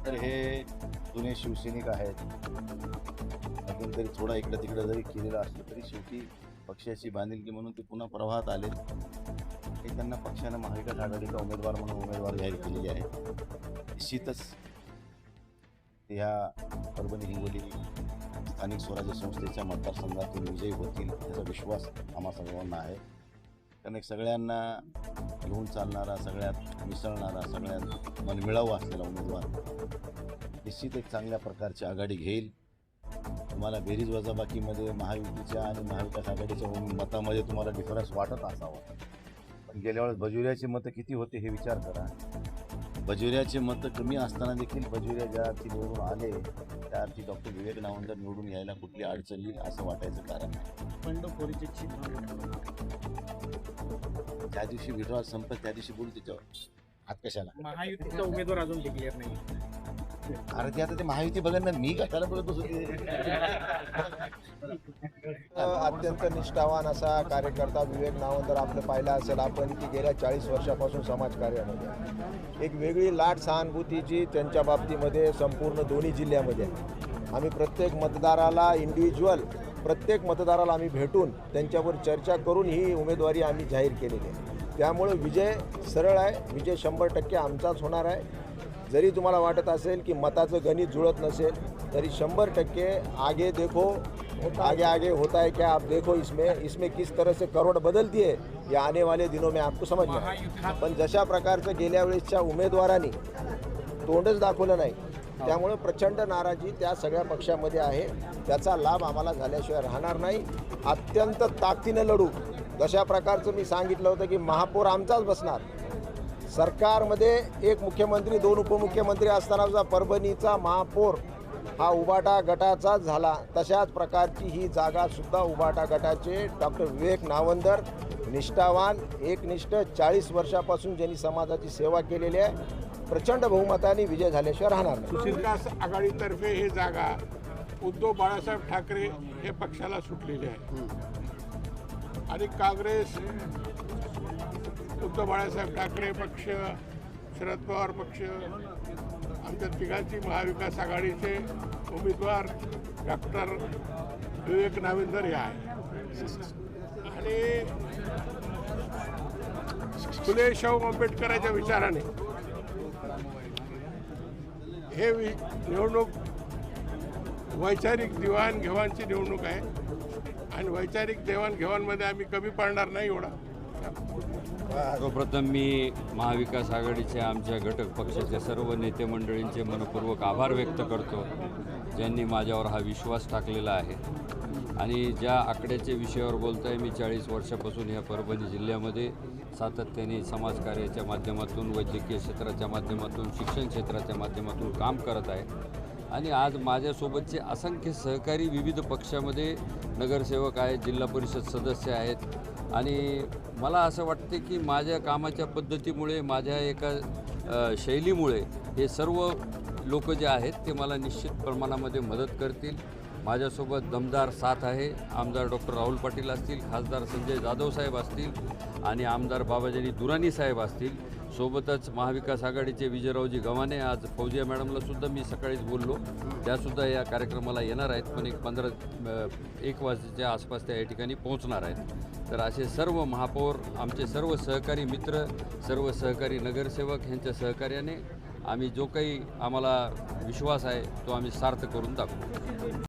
तर हे जुने शिवसैनिक आहेत. मध्यंतरी थोडा इकडे तिकडे जरी केलेलं असलं तरी शेवटी पक्षाची बांधिलकी म्हणून ते पुन्हा प्रवाहात आले. हे त्यांना पक्षानं महाविकास आघाडीचा उमेदवार म्हणून उमेदवार जाहीर केलेले आहे. निश्चितच ह्या परभणी हिंगोली स्थानिक स्वराज्य संस्थेच्या मतदारसंघातून विजयी होतील याचा विश्वास आम्हा सर्वांना आहे. कारण एक सगळ्यांना घेऊन चालणारा, सगळ्यात मिसळणारा, सगळ्यात मनमिळावू असलेला उमेदवार निश्चित एक चांगल्या प्रकारची आघाडी घेईल. तुम्हाला बेरीज वजाबाकीमध्ये महायुतीच्या आणि महाविकास आघाडीच्या मतामध्ये तुम्हाला डिफरन्स वाटत असावा, पण गेल्या वेळेस बजुऱ्याची मतं किती होते हे विचार करा. बजुऱ्याचे मतं कमी असताना देखील बजुऱ्या ज्या अर्थी निवडून आले त्या अर्थी डॉक्टर विवेक नावंदर निवडून यायला कुठली अडचण येईल असं वाटायचं कारण नाही. बंडखोरीचे ज्या दिवशी विड्रॉल संपत त्या दिवशी बोलू त्याच्यावर हात कशाला. महायुतीचा उमेदवार अजून डिक्लेअर नाही. अरे ते आता ते महायुती बघा ना, मी कशाला बोलत बसतो ते. अत्यंत निष्ठावान असा कार्यकर्ता विवेक नावंदर आपलं पाहिला असेल आपण की गेल्या 40 वर्षापासून समाजकार्यामध्ये एक वेगळी लाट सहानुभूतीची त्यांच्या बाबतीमध्ये संपूर्ण दोन्ही जिल्ह्यामध्ये आम्ही प्रत्येक मतदाराला इंडिव्हिज्युअल प्रत्येक मतदाराला आम्ही भेटून त्यांच्यावर चर्चा करून ही उमेदवारी आम्ही जाहीर केलेली आहे. त्यामुळे विजय सरळ आहे, विजय 100% आमचाच होणार आहे. जरी तुम्हाला वाटत असेल की मताचं गणित जुळत नसेल तरी 100% आगे देखो, आगे आगे होता है क्या आप देखो, इसमें किस तरह से करोड़ बदलती है ये आने वाले दिनों में आपको समझ में आएगा. पण जशा प्रकारचं गेल्या वेळेसच्या उमेदवारांनी तोंडच दाखवलं नाही त्यामुळे प्रचंड नाराजी त्या सगळ्या पक्षामध्ये आहे. त्याचा लाभ आम्हाला झाल्याशिवाय राहणार नाही. अत्यंत ताकदीनं लढू. जशा प्रकारचं मी सांगितलं होतं की महापौर आमचाच बसणार. सरकारमध्ये एक मुख्यमंत्री 2 उपमुख्यमंत्री असताना परभणीचा महापौर हा उबाटा गटाचाच झाला, तशाच प्रकारची ही जागासुद्धा उबाटा गटाचे डॉक्टर विवेक नावंदर निष्ठावान एकनिष्ठ 40 वर्षापासून ज्यांनी समाजाची सेवा केलेली आहे प्रचंड बहुमताने विजय झाल्याशिवाय राहणार नाही. महाविकास आघाडीतर्फे ही जागा उद्धव बाळासाहेब ठाकरे हे पक्षाला सुटलेली आहे आणि काँग्रेस, उद्धव बाळासाहेब ठाकरे पक्ष, शरद पवार पक्ष, आमच्या तिघांची महाविकास आघाडीचे उमेदवार डॉक्टर विवेक नावेंदर हे आहे आणि फुले शाहू आंबेडकरांच्या विचाराने हे निवडणूक वैचारिक देवाणघेवाणची निवडणूक आहे आणि वैचारिक देवाणघेवाणमध्ये आम्ही कमी पडणार नाही एवढा. सर्वप्रथम मी महाविकास आघाडीच्या आमच्या घटक पक्षाच्या सर्व नेते मंडळींचे मनपूर्वक आभार व्यक्त करतो ज्यांनी माझ्यावर हा विश्वास टाकलेला आहे. आणि ज्या आकड्याच्या विषयावर बोलत आहे, मी 40 वर्षापासून ह्या परभणी जिल्ह्यामध्ये सातत्याने समाजकार्याच्या माध्यमातून, वैद्यकीय क्षेत्राच्या माध्यमातून, शिक्षण क्षेत्राच्या माध्यमातून काम करत आहे. आणि आज माझ्यासोबतचे असंख्य सहकारी विविध पक्षामध्ये नगरसेवक आहेत, जिल्हा परिषद सदस्य आहेत आणि मला असं वाटते की माझ्या कामाच्या पद्धतीमुळे, माझ्या एका शैलीमुळे हे सर्व लोक जे आहेत ते मला निश्चित प्रमाणामध्ये मदत करतील. माझ्यासोबत दमदार साथ आहे. आमदार डॉक्टर राहुल पाटील असतील, खासदार संजय जाधव साहेब असतील आणि आमदार बाबाजानी दुरानी साहेब असतील. सोबतच महाविकास आघाडीचे विजयरावजी गव्हाणे, आज फौजिया मॅडमलासुद्धा मी सकाळीच बोललो, त्यासुद्धा या कार्यक्रमाला येणार आहेत, पण एक 1 वाजेच्या आसपास त्या या ठिकाणी पोहोचणार आहेत. तर असे सर्व महापौर, आमचे सर्व सहकारी मित्र, सर्व सहकारी नगरसेवक ह्यांच्या सहकार्याने आम्ही जो काही आम्हाला विश्वास आहे तो आम्ही सार्थ करून दाखवू.